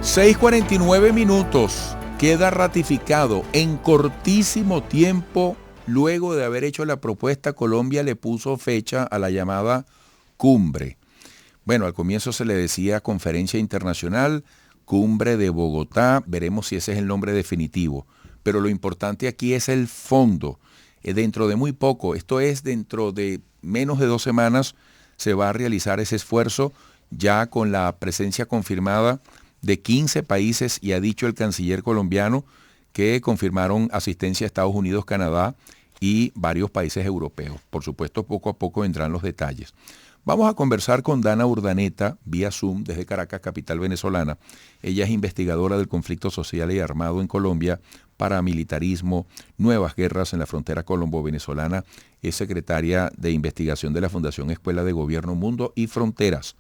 6:49. Queda ratificado en cortísimo tiempo. Luego de haber hecho la propuesta, Colombia le puso fecha a la llamada cumbre. Bueno, al comienzo se le decía Conferencia Internacional, Cumbre de Bogotá. Veremos si ese es el nombre definitivo. Pero lo importante aquí es el fondo. Dentro de muy poco, esto es dentro de menos de 2 semanas, se va a realizar ese esfuerzo ya con la presencia confirmada de 15 países, y ha dicho el canciller colombiano que confirmaron asistencia a Estados Unidos, Canadá y varios países europeos. Por supuesto, poco a poco vendrán los detalles. Vamos a conversar con Dana Urdaneta vía Zoom desde Caracas, capital venezolana. Ella es investigadora del conflicto social y armado en Colombia, paramilitarismo, nuevas guerras en la frontera colombo-venezolana. Es secretaria de investigación de la Fundación Escuela de Gobierno, Mundo y Fronteras.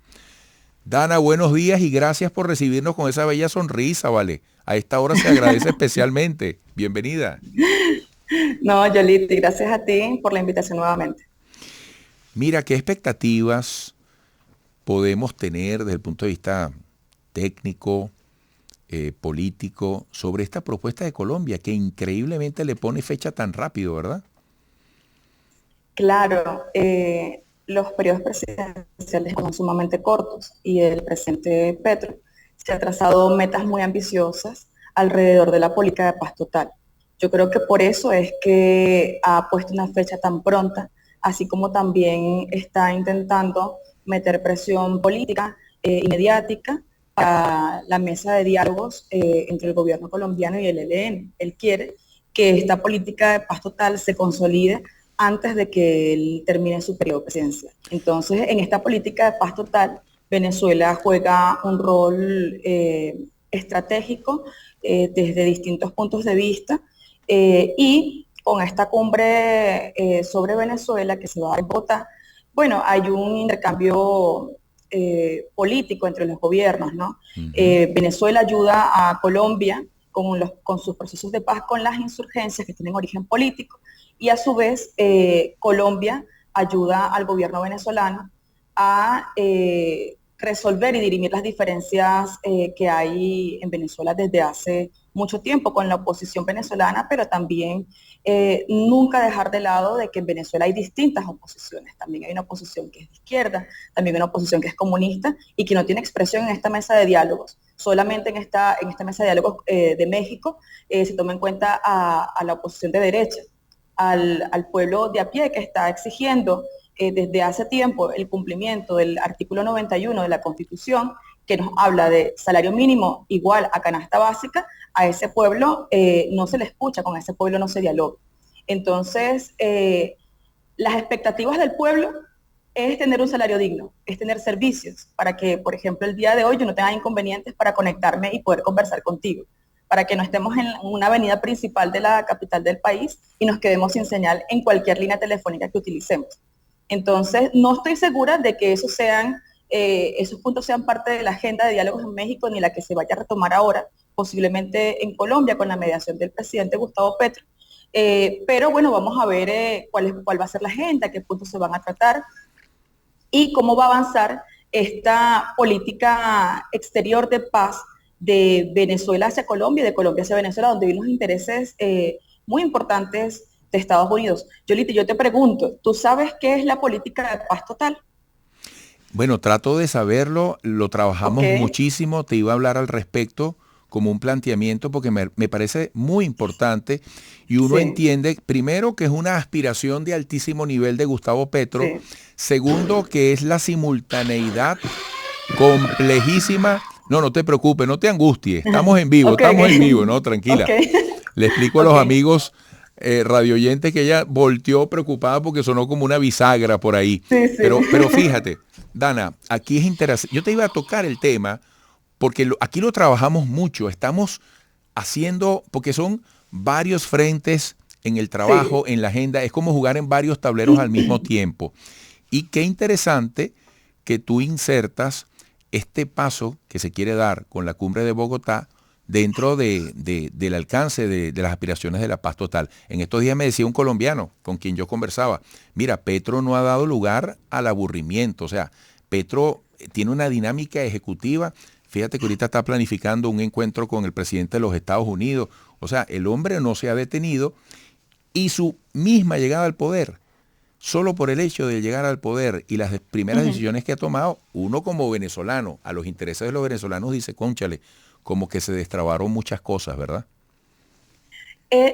Dana, buenos días y gracias por recibirnos con esa bella sonrisa, ¿vale? A esta hora se agradece especialmente. Bienvenida. No, Yoliti, gracias a ti por la invitación nuevamente. Mira, ¿qué expectativas podemos tener desde el punto de vista técnico, político, sobre esta propuesta de Colombia, que increíblemente le pone fecha tan rápido, ¿verdad? Claro, los periodos presidenciales son sumamente cortos y el presidente Petro se ha trazado metas muy ambiciosas alrededor de la política de paz total. Yo creo que por eso es que ha puesto una fecha tan pronta, así como también está intentando meter presión política y mediática a la mesa de diálogos entre el gobierno colombiano y el ELN. Él quiere que esta política de paz total se consolide antes de que él termine su periodo presidencial. Entonces, en esta política de paz total, Venezuela juega un rol estratégico desde distintos puntos de vista, y con esta cumbre sobre Venezuela que se va a dar en Bogotá, bueno, hay un intercambio político entre los gobiernos, ¿no? Venezuela ayuda a Colombia con sus procesos de paz, con las insurgencias que tienen origen político, y a su vez Colombia ayuda al gobierno venezolano a resolver y dirimir las diferencias que hay en Venezuela desde hace mucho tiempo con la oposición venezolana, pero también nunca dejar de lado de que en Venezuela hay distintas oposiciones. También hay una oposición que es de izquierda, también hay una oposición que es comunista y que no tiene expresión en esta mesa de diálogos. Solamente en esta mesa de diálogos de México se toma en cuenta a la oposición de derecha, al pueblo de a pie que está exigiendo desde hace tiempo el cumplimiento del artículo 91 de la Constitución, que nos habla de salario mínimo igual a canasta básica. A ese pueblo no se le escucha, con ese pueblo no se dialoga. Entonces, las expectativas del pueblo es tener un salario digno, es tener servicios, para que, por ejemplo, el día de hoy yo no tenga inconvenientes para conectarme y poder conversar contigo, para que no estemos en una avenida principal de la capital del país y nos quedemos sin señal en cualquier línea telefónica que utilicemos. Entonces, no estoy segura de que esos puntos sean parte de la agenda de diálogos en México, ni la que se vaya a retomar ahora, posiblemente en Colombia, con la mediación del presidente Gustavo Petro. Pero bueno, vamos a ver cuál va a ser la agenda, qué puntos se van a tratar y cómo va a avanzar esta política exterior de paz de Venezuela hacia Colombia y de Colombia hacia Venezuela, donde hay unos intereses muy importantes de Estados Unidos. Yoliti, yo te pregunto, ¿tú sabes qué es la política de paz total? Bueno, trato de saberlo, lo Ok, trabajamos muchísimo, te iba a hablar al respecto como un planteamiento porque me parece muy importante, y uno sí, entiende, primero, que es una aspiración de altísimo nivel de Gustavo Petro; sí, segundo, que es la simultaneidad complejísima. No, no te preocupes, no te angusties, ok, estamos en vivo, no, ok, tranquila. Le explico a los ok, amigos radioyentes que ella volteó preocupada porque sonó como una bisagra por ahí. sí, sí, Pero fíjate, Dana, aquí es interesante. Yo te iba a tocar el tema porque aquí lo trabajamos mucho. Estamos haciendo, porque son varios frentes en el sí, trabajo, en la agenda. Es como jugar en varios tableros al mismo tiempo. Y qué interesante que tú insertas este paso que se quiere dar con la cumbre de Bogotá dentro del alcance de las aspiraciones de la paz total. En estos días me decía un colombiano con quien yo conversaba: mira, Petro no ha dado lugar al aburrimiento. O sea, Petro tiene una dinámica ejecutiva. Fíjate que ahorita está planificando un encuentro con el presidente de los Estados Unidos. O sea, el hombre no se ha detenido y su misma llegada al poder, solo por el hecho de llegar al poder y las primeras decisiones que ha tomado, uno como venezolano, a los intereses de los venezolanos dice, cónchale, como que se destrabaron muchas cosas, ¿verdad?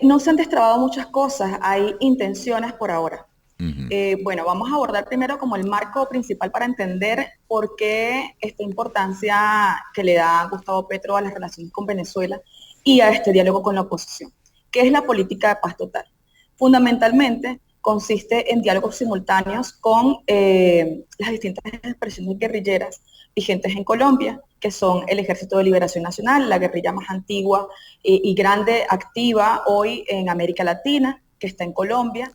No se han destrabado muchas cosas, hay intenciones por ahora. Ujú. Bueno, vamos a abordar primero como el marco principal para entender por qué esta importancia que le da Gustavo Petro a las relaciones con Venezuela y a este diálogo con la oposición. ¿Qué es la política de paz total? Fundamentalmente consiste en diálogos simultáneos con las distintas expresiones guerrilleras vigentes en Colombia, que son el Ejército de Liberación Nacional, la guerrilla más antigua y grande, activa hoy en América Latina, que está en Colombia,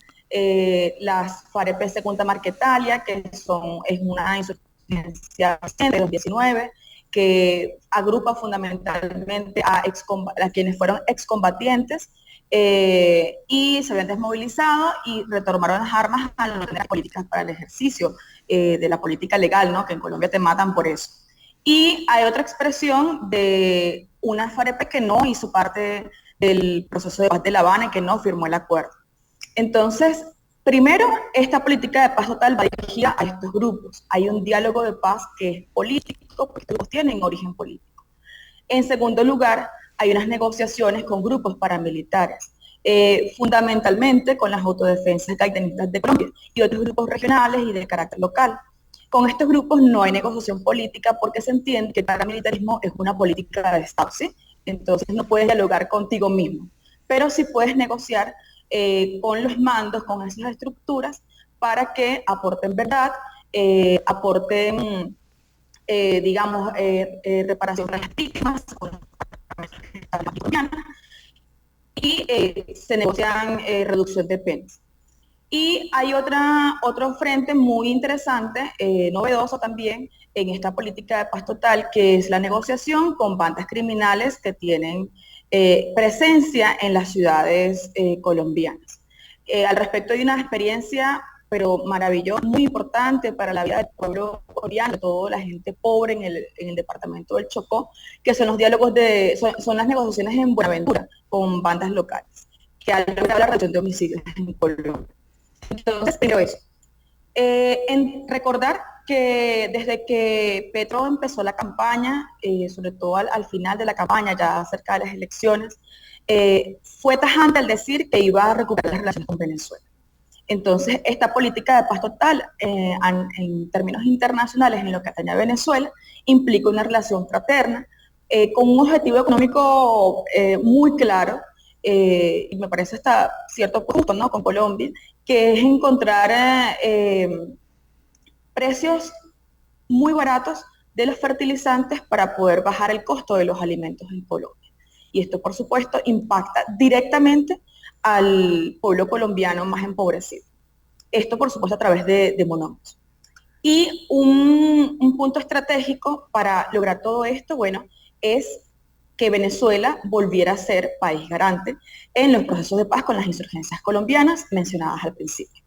las FAREP Secunda Marquetalia, que es una insurgencia de los 19, que agrupa fundamentalmente a quienes fueron excombatientes y se habían desmovilizado y retomaron las armas a no tener políticas para el ejercicio de la política legal, ¿no? Que en Colombia te matan por eso. Y hay otra expresión de una FAREP que no hizo parte del proceso de paz de La Habana y que no firmó el acuerdo. Entonces, primero, esta política de paz total va dirigida a estos grupos. Hay un diálogo de paz que es político, porque estos grupos tienen origen político. En segundo lugar, hay unas negociaciones con grupos paramilitares, fundamentalmente con las autodefensas gaitanistas de Colombia y otros grupos regionales y de carácter local. Con estos grupos no hay negociación política porque se entiende que el paramilitarismo es una política de Estado, ¿sí? Entonces no puedes dialogar contigo mismo, pero sí puedes negociar con los mandos, con esas estructuras, para que aporten verdad, aporten, digamos, reparación a las víctimas, y se negocian reducción de penas. Y hay otro frente muy interesante, novedoso también, en esta política de paz total, que es la negociación con bandas criminales que tienen presencia en las ciudades colombianas. Al respecto hay una experiencia, pero maravillosa, muy importante para la vida del pueblo colombiano, toda la gente pobre en el departamento del Chocó, que son los diálogos son las negociaciones en Buenaventura con bandas locales, que han logrado la reducción de homicidios en Colombia. Entonces, pero eso. En recordar que desde que Petro empezó la campaña, sobre todo al final de la campaña, ya cerca de las elecciones, fue tajante al decir que iba a recuperar las relaciones con Venezuela. Entonces, esta política de paz total, en términos internacionales, en lo que atañe a Venezuela, implica una relación fraterna, con un objetivo económico muy claro, y me parece hasta cierto punto, ¿no?, con Colombia, que es encontrar precios muy baratos de los fertilizantes para poder bajar el costo de los alimentos en Colombia. Y esto, por supuesto, impacta directamente al pueblo colombiano más empobrecido. Esto, por supuesto, a través de monómeros. Y un punto estratégico para lograr todo esto, bueno, es que Venezuela volviera a ser país garante en los procesos de paz con las insurgencias colombianas mencionadas al principio.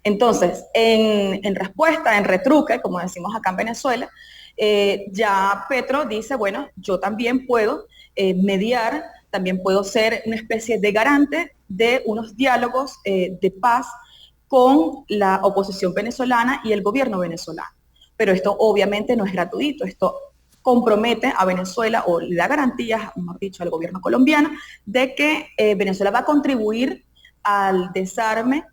Entonces, en respuesta, en retruque, como decimos acá en Venezuela, ya Petro dice, bueno, yo también puedo mediar, también puedo ser una especie de garante de unos diálogos de paz con la oposición venezolana y el gobierno venezolano. Pero esto obviamente no es gratuito, esto compromete a Venezuela o le da garantías, mejor dicho, al gobierno colombiano de que Venezuela va a contribuir al desarme,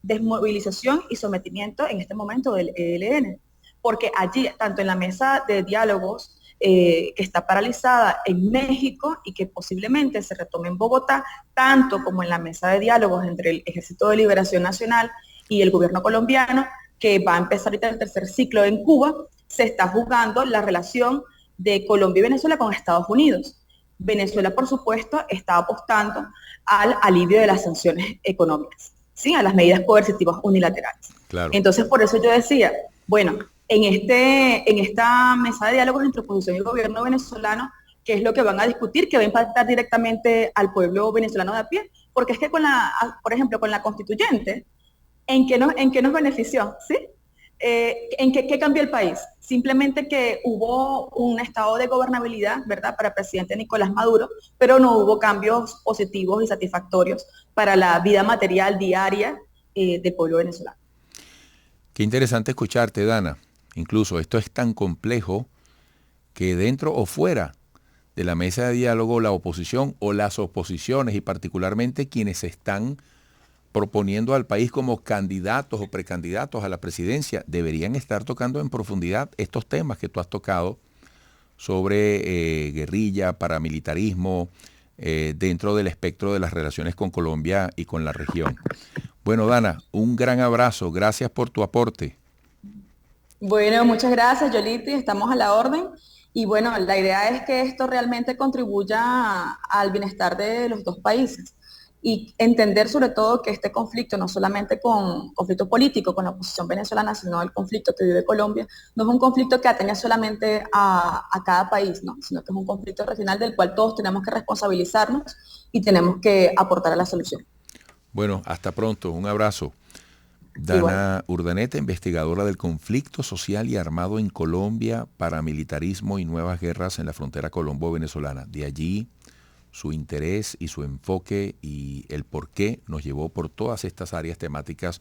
desmovilización y sometimiento en este momento del ELN. Porque allí, tanto en la mesa de diálogos que está paralizada en México y que posiblemente se retome en Bogotá, tanto como en la mesa de diálogos entre el Ejército de Liberación Nacional y el gobierno colombiano, que va a empezar ahorita el tercer ciclo en Cuba, se está jugando la relación de Colombia y Venezuela con Estados Unidos. Venezuela, por supuesto, está apostando al alivio de las sanciones económicas, ¿sí?, a las medidas coercitivas unilaterales. Claro. Entonces, por eso yo decía, bueno, en esta mesa de diálogos entre oposición y gobierno venezolano, ¿qué es lo que van a discutir? Que va a impactar directamente al pueblo venezolano de a pie, porque es que por ejemplo, con la constituyente, ¿en qué nos benefició? ¿Sí? ¿Qué cambió el país? Simplemente que hubo un estado de gobernabilidad, ¿verdad?, para el presidente Nicolás Maduro, pero no hubo cambios positivos y satisfactorios para la vida material diaria del pueblo venezolano. Qué interesante escucharte, Dana. Incluso esto es tan complejo que dentro o fuera de la mesa de diálogo, la oposición o las oposiciones, y particularmente quienes están proponiendo al país como candidatos o precandidatos a la presidencia, deberían estar tocando en profundidad estos temas que tú has tocado sobre guerrilla, paramilitarismo, dentro del espectro de las relaciones con Colombia y con la región. Bueno, Dana, un gran abrazo. Gracias por tu aporte. Bueno, muchas gracias, Yoliti. Estamos a la orden. Y bueno, la idea es que esto realmente contribuya al bienestar de los dos países y entender sobre todo que este conflicto, no solamente con conflicto político con la oposición venezolana, sino el conflicto que vive Colombia, no es un conflicto que atañe solamente a cada país, ¿no?, sino que es un conflicto regional del cual todos tenemos que responsabilizarnos y tenemos que aportar a la solución. Bueno, hasta pronto. Un abrazo. Igual. Dana Urdaneta, investigadora del conflicto social y armado en Colombia, paramilitarismo y nuevas guerras en la frontera colombo-venezolana. De allí su interés y su enfoque y el por qué nos llevó por todas estas áreas temáticas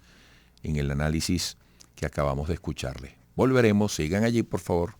en el análisis que acabamos de escucharle. Volveremos, sigan allí por favor.